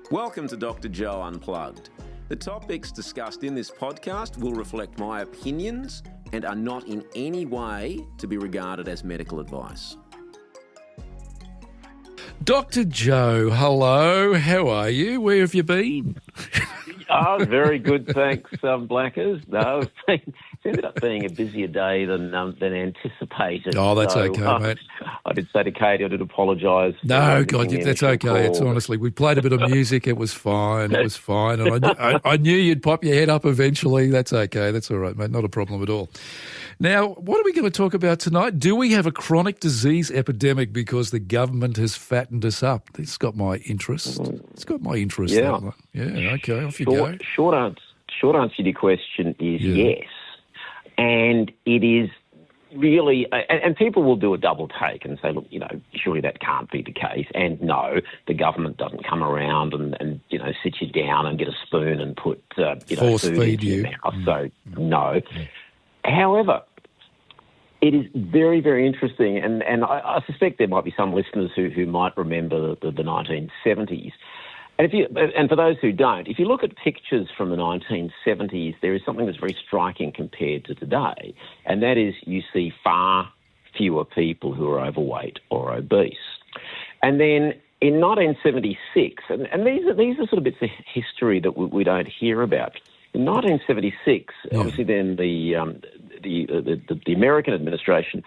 Welcome to Dr Joe Unplugged. The topics discussed in this podcast will reflect my opinions and are not in any way to be regarded as medical advice. Dr. Joe, hello. How are you? Where have you been? Oh, very good, thanks, Blackers. No, it's ended up being a busier day than anticipated. Oh, that's okay, mate. I did say to Katie I did apologise. No, God, that's okay. It's honestly, we played a bit of music. It was fine. It was fine. And I knew you'd pop your head up eventually. That's okay. That's all right, mate. Not a problem at all. Now, what are we going to talk about tonight? Do we have a chronic disease epidemic because the government has fattened us up? It's got my interest. It's got my interest. Yeah. Yeah, okay, off you go. Short answer to your question is yes. And it is really, and people will do a double take and say, look, surely that can't be the case. And no, the government doesn't come around and sit you down and get a spoon and put, force food feed into you. your mouth. So, no. However, it is very, very interesting, and I suspect there might be some listeners who might remember the 1970s. And for those who don't, if you look at pictures from the 1970s, there is something that's very striking compared to today, and that is you see far fewer people who are overweight or obese. And then in 1976, and these are sort of bits of history that we don't hear about. In 1976, obviously then the American administration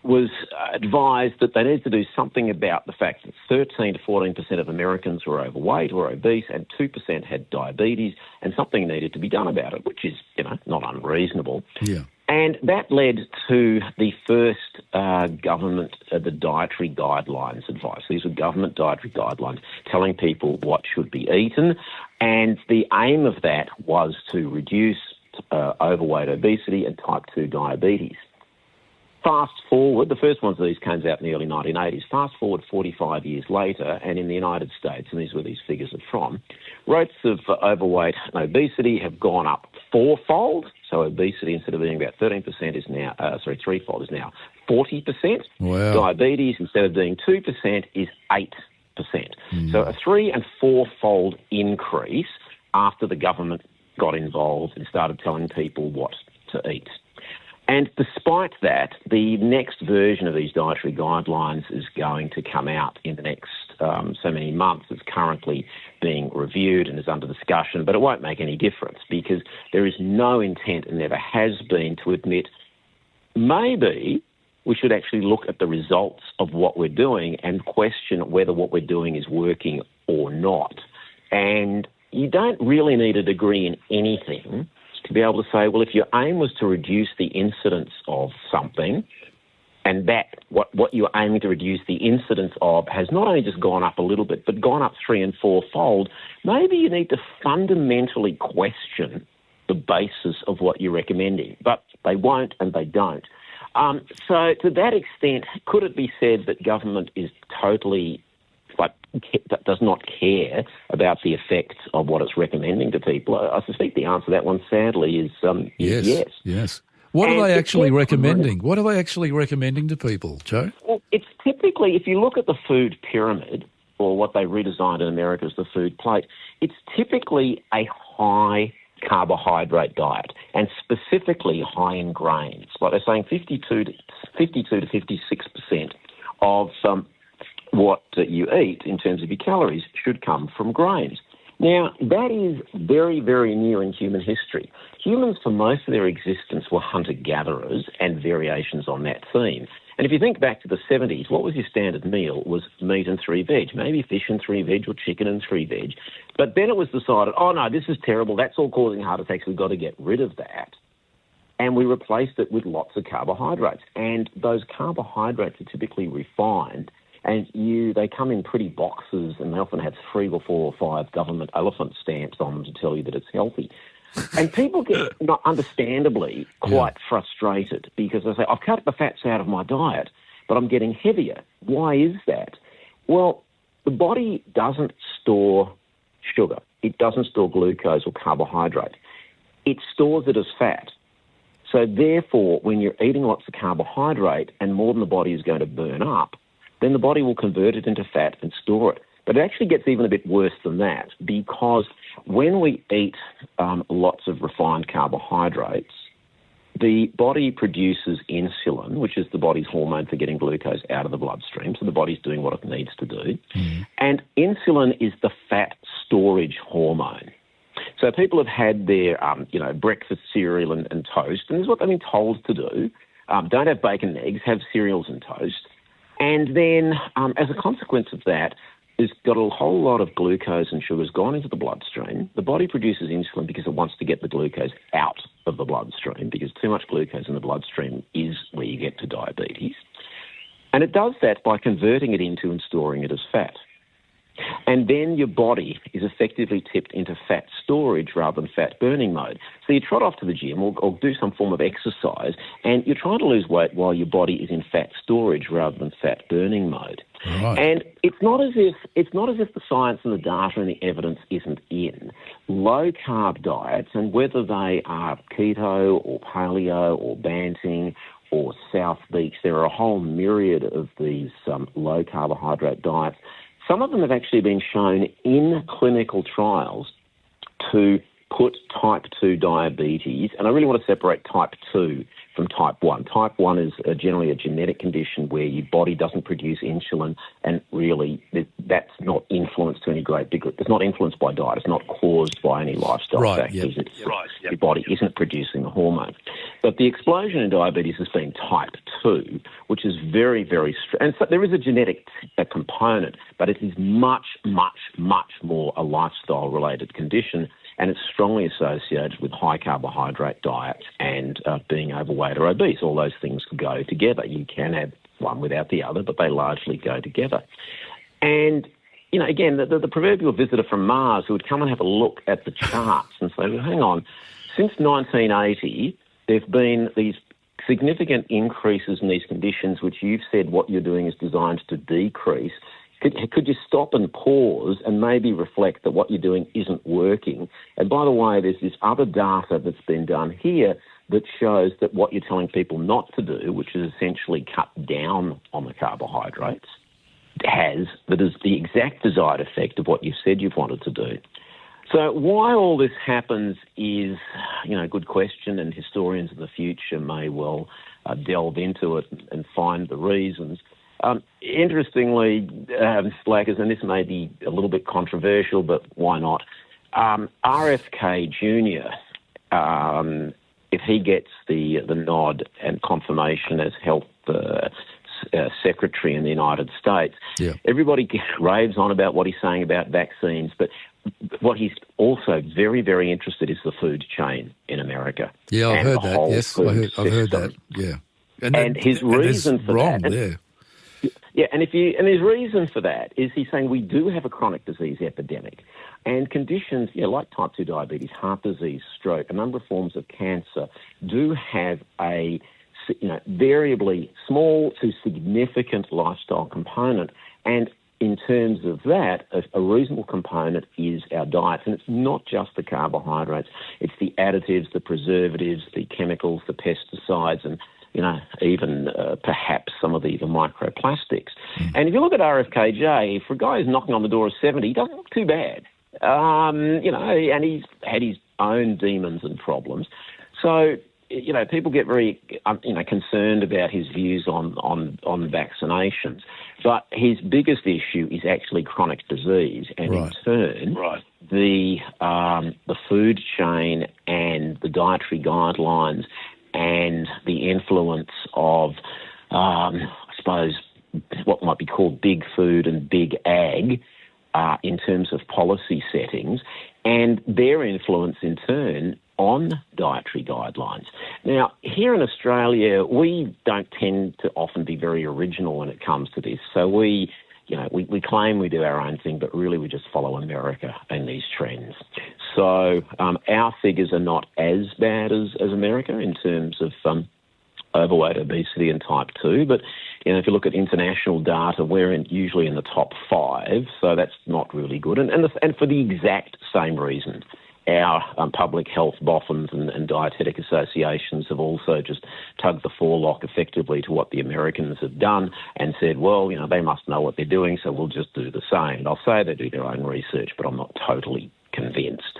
was advised that they needed to do something about the fact that 13 to 14% of Americans were overweight or obese and 2% had diabetes, and something needed to be done about it, which is, not unreasonable. Yeah. And that led to the first government, the dietary guidelines advice. These were government dietary guidelines telling people what should be eaten, and the aim of that was to reduce overweight, obesity and type 2 diabetes. Fast forward, the first ones of these came out in the early 1980s. Fast forward 45 years later, and in the United States, and these were these figures are from, rates of overweight and obesity have gone up fourfold. So obesity, instead of being about 13%, is now, threefold, is now 40%. Wow. Diabetes, instead of being 2%, is 8%. So a 3- and 4-fold increase after the government got involved and started telling people what to eat. And despite that, the next version of these dietary guidelines is going to come out in the next so many months. It's currently being reviewed and is under discussion, but it won't make any difference because there is no intent and never has been to admit maybe we should actually look at the results of what we're doing and question whether what we're doing is working or not. And you don't really need a degree in anything to be able to say, well, if your aim was to reduce the incidence of something, and that what you're aiming to reduce the incidence of has not only just gone up a little bit, but gone up 3- and 4-fold, maybe you need to fundamentally question the basis of what you're recommending. But they won't and they don't. So to that extent, could it be said that government is totally does not care about the effects of what it's recommending to people? I suspect the answer to that one, sadly, is yes. Yes. What are they actually recommending? What are they actually recommending to people, Joe? Well, it's typically, if you look at the food pyramid, or what they redesigned in America as the food plate, it's typically a high carbohydrate diet, and specifically high in grains. Like they're saying 52 to 56% of what you eat in terms of your calories should come from grains. Now, that is very, very new in human history. Humans, for most of their existence, were hunter-gatherers and variations on that theme. And if you think back to the 70s, what was your standard meal? Was meat and 3 veg, maybe fish and 3 veg or chicken and 3 veg. But then it was decided, oh, no, this is terrible. That's all causing heart attacks. We've got to get rid of that. And we replaced it with lots of carbohydrates. And those carbohydrates are typically refined, and they come in pretty boxes, and they often have 3 or 4 or 5 government elephant stamps on them to tell you that it's healthy. And people get, understandably, quite frustrated because they say, I've cut the fats out of my diet, but I'm getting heavier. Why is that? Well, the body doesn't store sugar. It doesn't store glucose or carbohydrate. It stores it as fat. So therefore, when you're eating lots of carbohydrate and more than the body is going to burn up, then the body will convert it into fat and store it. But it actually gets even a bit worse than that, because when we eat lots of refined carbohydrates, the body produces insulin, which is the body's hormone for getting glucose out of the bloodstream. So the body's doing what it needs to do. And insulin is the fat storage hormone. So people have had their, breakfast cereal and toast, and this is what they've been told to do. Don't have bacon and eggs, have cereals and toast. And then, as a consequence of that, there's got a whole lot of glucose and sugars gone into the bloodstream. The body produces insulin because it wants to get the glucose out of the bloodstream, because too much glucose in the bloodstream is where you get to diabetes. And it does that by converting it into and storing it as fat. And then your body is effectively tipped into fat storage rather than fat burning mode. So you trot off to the gym or do some form of exercise, and you're trying to lose weight while your body is in fat storage rather than fat burning mode. Right. And it's not as if the science and the data and the evidence isn't in. Low carb diets, and whether they are keto or paleo or Banting or South Beach, there are a whole myriad of these low carbohydrate diets. Some of them have actually been shown in clinical trials to put type 2 diabetes, and I really want to separate type 2 from type 1. Type 1 is generally a genetic condition where your body doesn't produce insulin, and really that's not influenced to any great degree. It's not influenced by diet. It's not caused by any lifestyle factors. Your body isn't producing the hormone. But the explosion in diabetes has been type 2, which is very, very... And so there is a genetic component, but it is much, much, much more a lifestyle-related condition, and it's strongly associated with high carbohydrate diets and being overweight or obese. All those things go together. You can have one without the other, but they largely go together. And, you know, again, the proverbial visitor from Mars who would come and have a look at the charts and say, well, hang on, since 1980, there have been these significant increases in these conditions, which you've said what you're doing is designed to decrease. Could you stop and pause and maybe reflect that what you're doing isn't working? And by the way, there's this other data that's been done here that shows that what you're telling people not to do, which is essentially cut down on the carbohydrates, that is the exact desired effect of what you said you've wanted to do. So why all this happens is, you know, a good question, and historians of the future may well delve into it and find the reasons. Interestingly, Blackers, and this may be a little bit controversial, but why not? RFK Jr., if he gets the nod and confirmation as health secretary in the United States, everybody raves on about what he's saying about vaccines, but what he's also very, very interested in is the food chain in America. Yeah, I've heard that. Yes, I've heard that. Yeah, and his reason for that. Yeah, and his reason for that is he's saying we do have a chronic disease epidemic, and conditions, like type 2 diabetes, heart disease, stroke, a number of forms of cancer do have a variably small to significant lifestyle component. And in terms of that, a reasonable component is our diets. And it's not just the carbohydrates, it's the additives, the preservatives, the chemicals, the pesticides, and even perhaps some of the microplastics. And if you look at RFKJ, for a guy who's knocking on the door of 70, he doesn't look too bad. And he's had his own demons and problems. So, people get very, concerned about his views on vaccinations. But his biggest issue is actually chronic disease, and in turn, the food chain and the dietary guidelines and the influence of, I suppose, what might be called big food and big ag in terms of policy settings, and their influence in turn on dietary guidelines. Now, here in Australia, we don't tend to often be very original when it comes to this. So we claim we do our own thing, but really we just follow America and these trends. So our figures are not as bad as America in terms of overweight, obesity and type 2. But, if you look at international data, we're usually in the top 5, so that's not really good. And for the exact same reason. our public health boffins and dietetic associations have also just tugged the forelock effectively to what the Americans have done and said, well, they must know what they're doing, so we'll just do the same. And I'll say they do their own research, but I'm not totally convinced.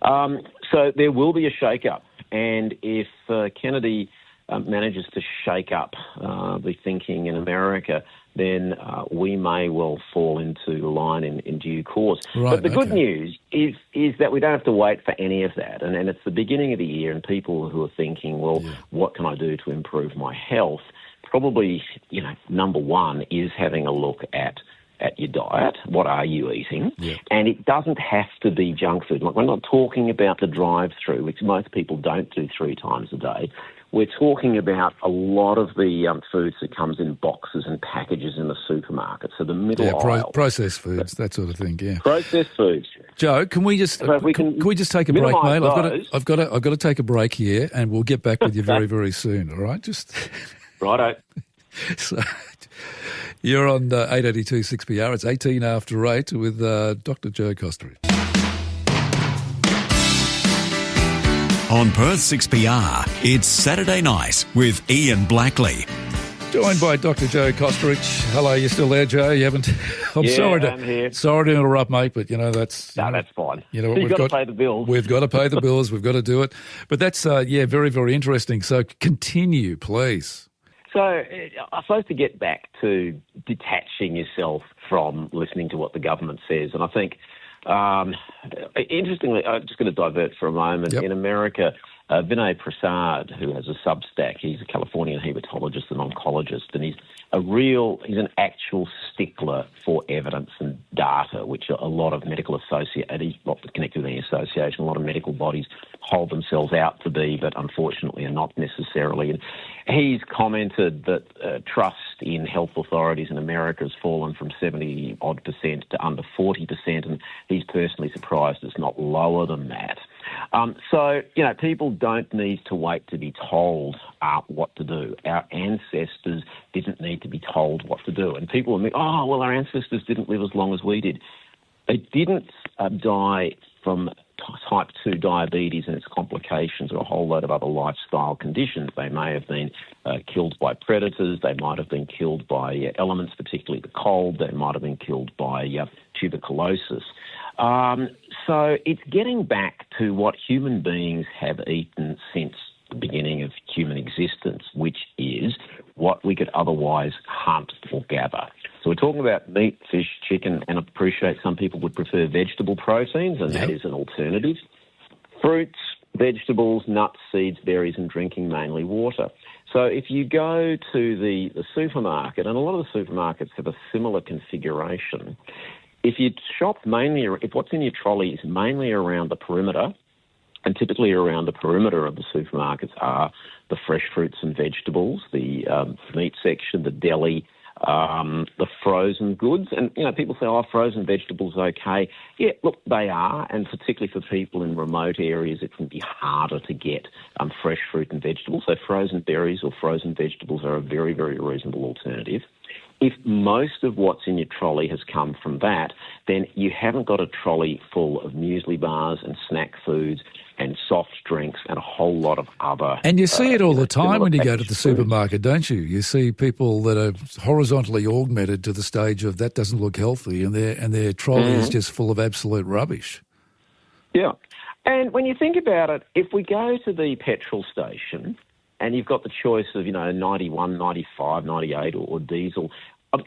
So there will be a shake-up. And if Kennedy manages to shake up the thinking in America, then we may well fall into line in due course. Right, but the good news is that we don't have to wait for any of that. And it's the beginning of the year, and people who are thinking, well, what can I do to improve my health? Probably, number one is having a look at your diet. What are you eating? Yeah. And it doesn't have to be junk food. Like, we're not talking about the drive-through, which most people don't do 3 times a day. We're talking about a lot of the foods that comes in boxes and packages in the supermarket. So the middle aisle. Processed foods, that sort of thing, yeah. Processed foods. Joe, can we just can we just take a break, mate? I've got to take a break here, and we'll get back with you very, very soon, all right? Just righto. So you're on 882 6PR. It's 18 after 8 with Dr Joe Unplugged. On Perth 6PR, it's Saturday Night with Ian Blackley. Joined by Dr Joe Unplugged. Hello, you still there, Joe? You haven't? I'm here. Sorry to interrupt, mate, but that's... No, that's fine. We've got to pay the bills. We've got to pay the bills. We've got to do it. But that's, very, very interesting. So continue, please. So I suppose to get back to detaching yourself from listening to what the government says, and I think... interestingly, I'm just going to divert for a moment. Yep. In America, Vinay Prasad, who has a Substack, he's a Californian hematologist and oncologist, and he's an actual stickler for evidence and data, which a lot of medical he's not connected with any association, a lot of medical bodies hold themselves out to be, but unfortunately are not necessarily. And he's commented that trust in health authorities in America has fallen from 70-odd% to under 40%, and he's personally surprised it's not lower than that. So, people don't need to wait to be told what to do. Our ancestors didn't need to be told what to do. And people will think, our ancestors didn't live as long as we did. They didn't die from type 2 diabetes and its complications or a whole load of other lifestyle conditions. They may have been killed by predators. They might have been killed by elements, particularly the cold. They might have been killed by tuberculosis. So it's getting back to what human beings have eaten since the beginning of human existence, which is what we could otherwise hunt or gather. So we're talking about meat, fish, chicken, and I appreciate some people would prefer vegetable proteins, and that is an alternative. Fruits, vegetables, nuts, seeds, berries, and drinking mainly water. So if you go to the supermarket, and a lot of the supermarkets have a similar configuration, if you shop if what's in your trolley is mainly around the perimeter, and typically around the perimeter of the supermarkets are the fresh fruits and vegetables, the meat section, the deli, the frozen goods. And, people say, frozen vegetables okay. Yeah, look, they are, and particularly for people in remote areas, it can be harder to get fresh fruit and vegetables. So frozen berries or frozen vegetables are a very, very reasonable alternative. If most of what's in your trolley has come from that, then you haven't got a trolley full of muesli bars and snack foods and soft drinks and a whole lot of other... And you see it all the time when you go to the supermarket, don't you? You see people that are horizontally augmented to the stage of that doesn't look healthy, and their trolley is just full of absolute rubbish. Yeah. And when you think about it, if we go to the petrol station and you've got the choice of, 91, 95, 98 or diesel,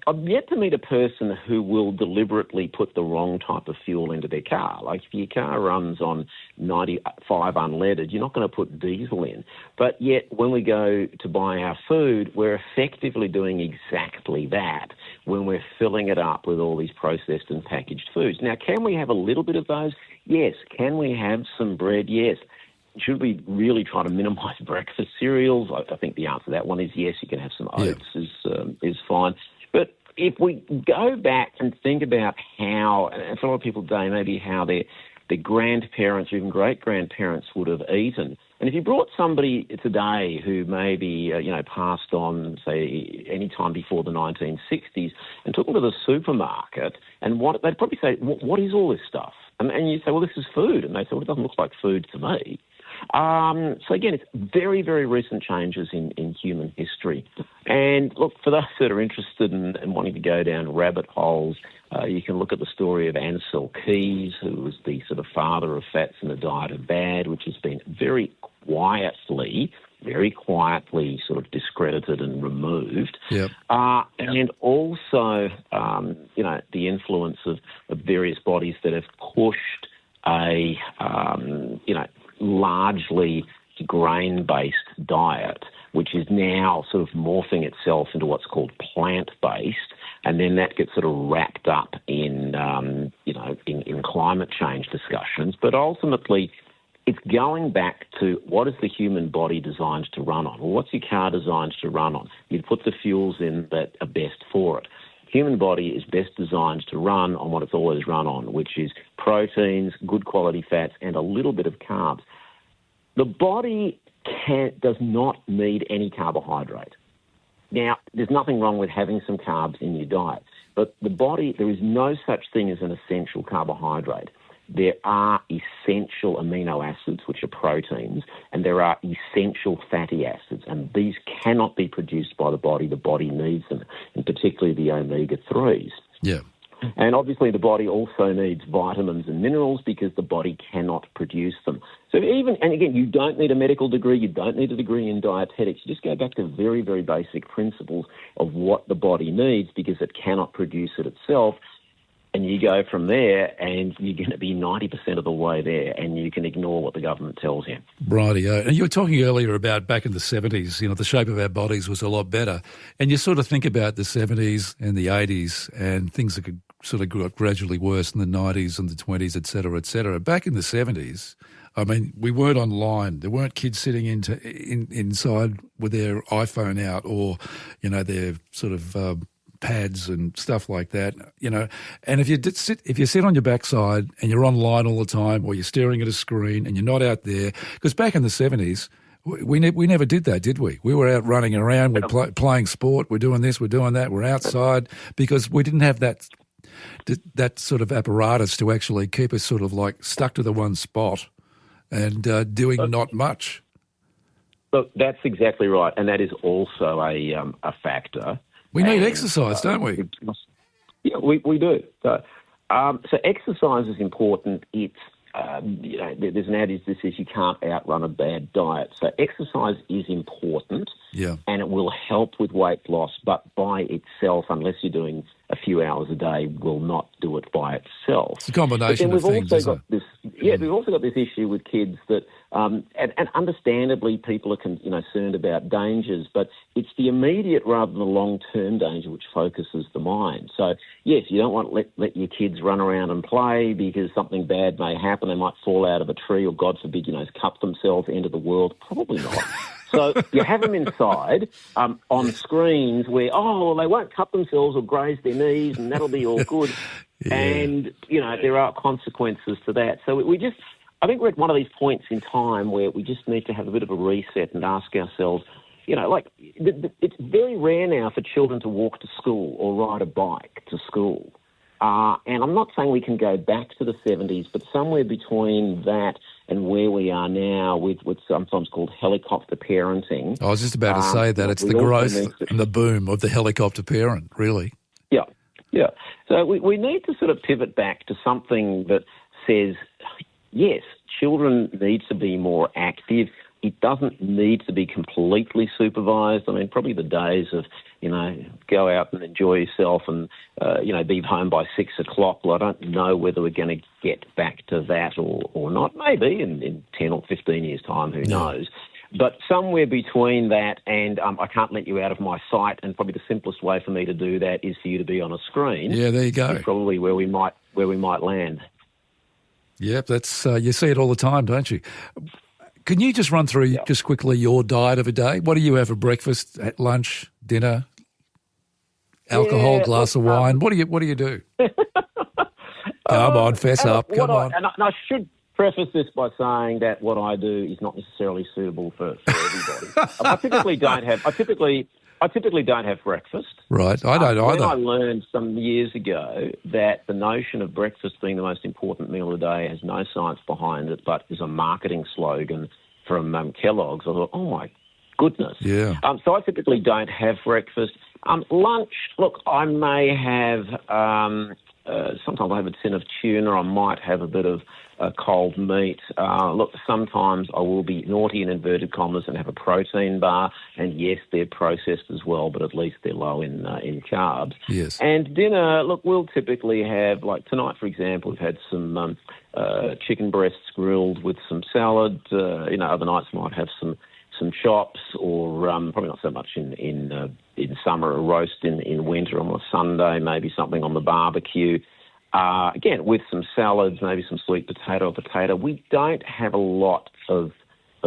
I've yet to meet a person who will deliberately put the wrong type of fuel into their car. Like if your car runs on 95 unleaded, you're not going to put diesel in. But yet when we go to buy our food, we're effectively doing exactly that when we're filling it up with all these processed and packaged foods. Now, can we have a little bit of those? Yes. Can we have some bread? Yes. Should we really try to minimise breakfast cereals? I think the answer to that one is yes. You can have some oats is fine. But if we go back and think about how, and for a lot of people today, maybe how their grandparents or even great-grandparents would have eaten, and if you brought somebody today who maybe, passed on, say, any time before the 1960s and took them to the supermarket, and they'd probably say, what is all this stuff? And you say, well, this is food. And they say, well, it doesn't look like food to me. So again, it's very, very recent changes in human history. And look, for those that are interested in wanting to go down rabbit holes, you can look at the story of Ansel Keys, who was the sort of father of fats in the diet are bad, which has been very quietly sort of discredited and removed. Yep. And also, the influence of various bodies that have pushed a, largely grain-based diet, which is now sort of morphing itself into what's called plant-based, and then that gets sort of wrapped up in climate change discussions. But ultimately, it's going back to what is the human body designed to run on? Well, what's your car designed to run on? You put the fuels in that are best for it. Human body is best designed to run on what it's always run on, which is proteins, good quality fats, and a little bit of carbs. The body does not need any carbohydrate. Now, there's nothing wrong with having some carbs in your diet, but the body, there is no such thing as an essential carbohydrate. There are essential amino acids, which are proteins, and there are essential fatty acids, and these cannot be produced by the body. The body needs them, and particularly the omega-3s. Yeah. And obviously the body also needs vitamins and minerals because the body cannot produce them. So and again, you don't need a medical degree, you don't need a degree in dietetics. You just go back to very, very basic principles of what the body needs because it cannot produce it itself. And you go from there and you're going to be 90% of the way there and you can ignore what the government tells you. Rightio. And you were talking earlier about back in the 70s, the shape of our bodies was a lot better. And you sort of think about the 70s and the 80s and things that could sort of got gradually worse in the 90s and the 20s, et cetera, et cetera. Back in the 70s, I mean, we weren't online. There weren't kids sitting inside with their iPhone out or, their sort of pads and stuff like that, And if you sit on your backside and you're online all the time, or you're staring at a screen and you're not out there, because back in the 70s, we never did that, did we? We were out running around, we're playing sport, we're doing this, we're doing that, we're outside, because we didn't have that sort of apparatus to actually keep us sort of like stuck to the one spot and doing not much. Look, that's exactly right, and that is also a factor. We need exercise, don't we? Yeah, we do. So exercise is important. It's there's an adage that says you can't outrun a bad diet. So exercise is important, and it will help with weight loss, but by itself, unless you're doing a few hours a day, will not do it by itself. It's a combination of things, isn't it? We've also got this issue with kids that, and understandably, people are concerned about dangers, but it's the immediate rather than the long-term danger which focuses the mind. So, yes, you don't want to let your kids run around and play because something bad may happen. They might fall out of a tree or, God forbid, cut themselves, end of the world. Probably not. So you have them inside on screens where, they won't cut themselves or graze their knees and that'll be all good. Yeah. And, there are consequences to that. So I think we're at one of these points in time where we just need to have a bit of a reset and ask ourselves, it's very rare now for children to walk to school or ride a bike to school. And I'm not saying we can go back to the 70s, but somewhere between that and where we are now with what's sometimes called helicopter parenting. I was just about to say that. It's the growth and the boom of the helicopter parent, really. Yeah. So we need to sort of pivot back to something that says, yes, children need to be more active. It doesn't need to be completely supervised. I mean, probably the days of, go out and enjoy yourself and, be home by 6 o'clock. Well, I don't know whether we're going to get back to that or not. Maybe in 10 or 15 years' time, who knows. But somewhere between that and I can't let you out of my sight, and probably the simplest way for me to do that is for you to be on a screen. Yeah, there you go. Is probably where we might land. Yep, that's you see it all the time, don't you? Can you just run through just quickly your diet of a day? What do you have for breakfast, at lunch, dinner, alcohol, glass of wine? What do you do? Come on, fess up. Come on. And I should preface this by saying that what I do is not necessarily suitable for everybody. I typically I typically don't have breakfast. Right, I don't either. I learned some years ago that the notion of breakfast being the most important meal of the day has no science behind it, but is a marketing slogan from Kellogg's. I thought, oh my goodness. Yeah. So I typically don't have breakfast. Lunch, look, I may have, sometimes I have a tin of tuna, I might have a bit of cold meat. Look, sometimes I will be naughty in inverted commas and have a protein bar, and yes, they're processed as well, but at least they're low in carbs. Yes. And dinner, look, we'll typically have, like tonight, for example, we've had some chicken breasts grilled with some salad. Other nights might have some chops, or probably not so much in summer, a roast in winter on a Sunday, maybe something on the barbecue. Again, with some salads, maybe some sweet potato or potato. We don't have a lot of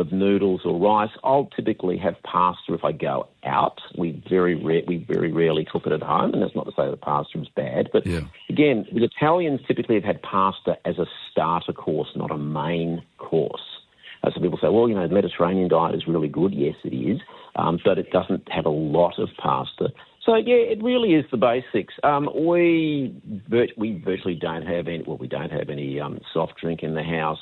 noodles or rice. I'll typically have pasta if I go out. We very rarely cook it at home, and that's not to say that pasta is bad. But again, the Italians typically have had pasta as a starter course, not a main course. Some people say, well, the Mediterranean diet is really good. Yes, it is, but it doesn't have a lot of pasta. So, yeah, it really is the basics. We virtually don't have any, we don't have any soft drink in the house.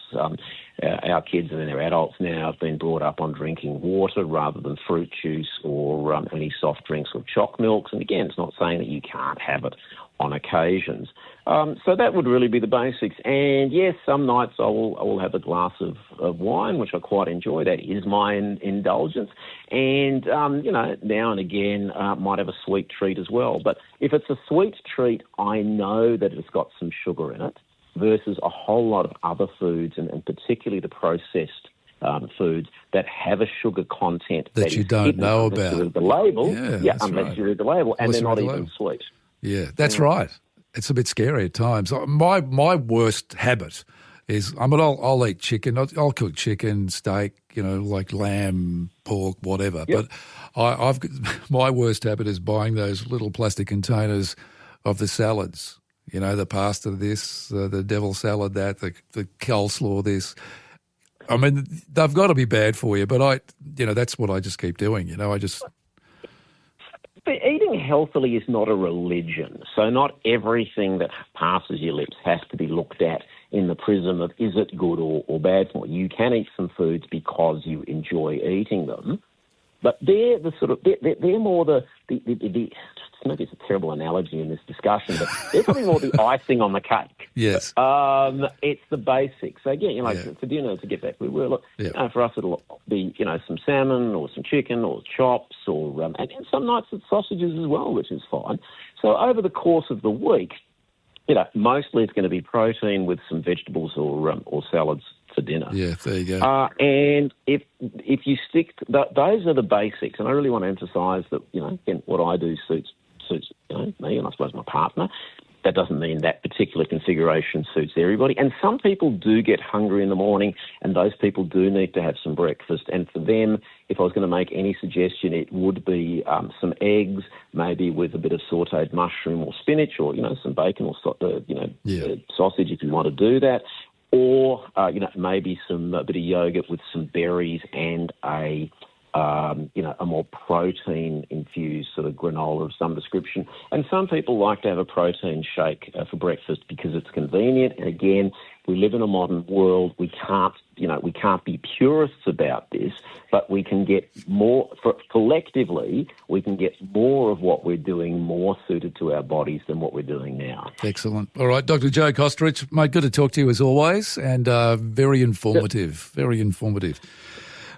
Our kids, and they're adults now, have been brought up on drinking water rather than fruit juice or any soft drinks or choc milks. And again, it's not saying that you can't have it on occasions. So that would really be the basics. And yes, some nights I will have a glass of wine, which I quite enjoy. That is my indulgence. And, now and again, might have a sweet treat as well. But if it's a sweet treat, I know that it's got some sugar in it versus a whole lot of other foods, and particularly the processed foods that have a sugar content that you don't know about. The label, unless you read the label, and they're not even sweet. Yeah, that's right. It's a bit scary at times. My worst habit is, I'll eat chicken. I'll cook chicken, steak, like lamb, pork, whatever. Yep. But my worst habit is buying those little plastic containers of the salads. The pasta this, the devil salad that, the coleslaw this. I mean, they've got to be bad for you, but that's what I just keep doing. But eating healthily is not a religion, so not everything that passes your lips has to be looked at in the prism of is it good or bad for you. You can eat some foods because you enjoy eating them, but they're they're more the maybe it's a terrible analogy in this discussion, but they're probably more the icing on the cake. Yes. It's the basics. So again, for dinner, to get back where we were, for us it'll be, some salmon or some chicken or chops or, and some nights it's sausages as well, which is fine. So over the course of the week, mostly it's going to be protein with some vegetables or salads for dinner. Yeah, there you go. And if you stick, those are the basics. And I really want to emphasise that, again, what I do suits me and I suppose my partner. That doesn't mean that particular configuration suits everybody. And some people do get hungry in the morning, and those people do need to have some breakfast. And for them, if I was going to make any suggestion, it would be some eggs, maybe with a bit of sautéed mushroom or spinach, or some bacon or sausage if you want to do that. Or maybe a bit of yogurt with some berries and a more protein-infused sort of granola of some description. And some people like to have a protein shake for breakfast because it's convenient. And again, we live in a modern world. We can't be purists about this, but we can get more, collectively, we can get more of what we're doing more suited to our bodies than what we're doing now. Excellent. All right, Dr. Joe Kostrich, mate, good to talk to you as always, and very informative, very informative.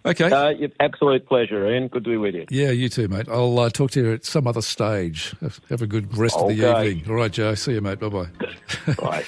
Okay. Absolute pleasure, Ian. Good to be with you. Yeah, you too, mate. I'll talk to you at some other stage. Have a good rest of the evening. All right, Joe. See you, mate. Bye-bye. Bye.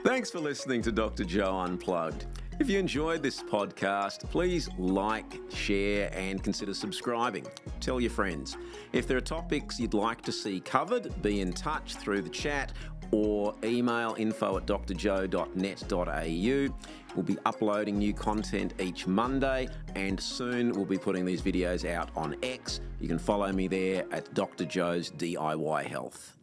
Thanks for listening to Dr. Joe Unplugged. If you enjoyed this podcast, please like, share, and consider subscribing. Tell your friends. If there are topics you'd like to see covered, be in touch through the chat or email info@drjoe.net.au. We'll be uploading new content each Monday, and soon we'll be putting these videos out on X. You can follow me there at Dr. Joe's DIY Health.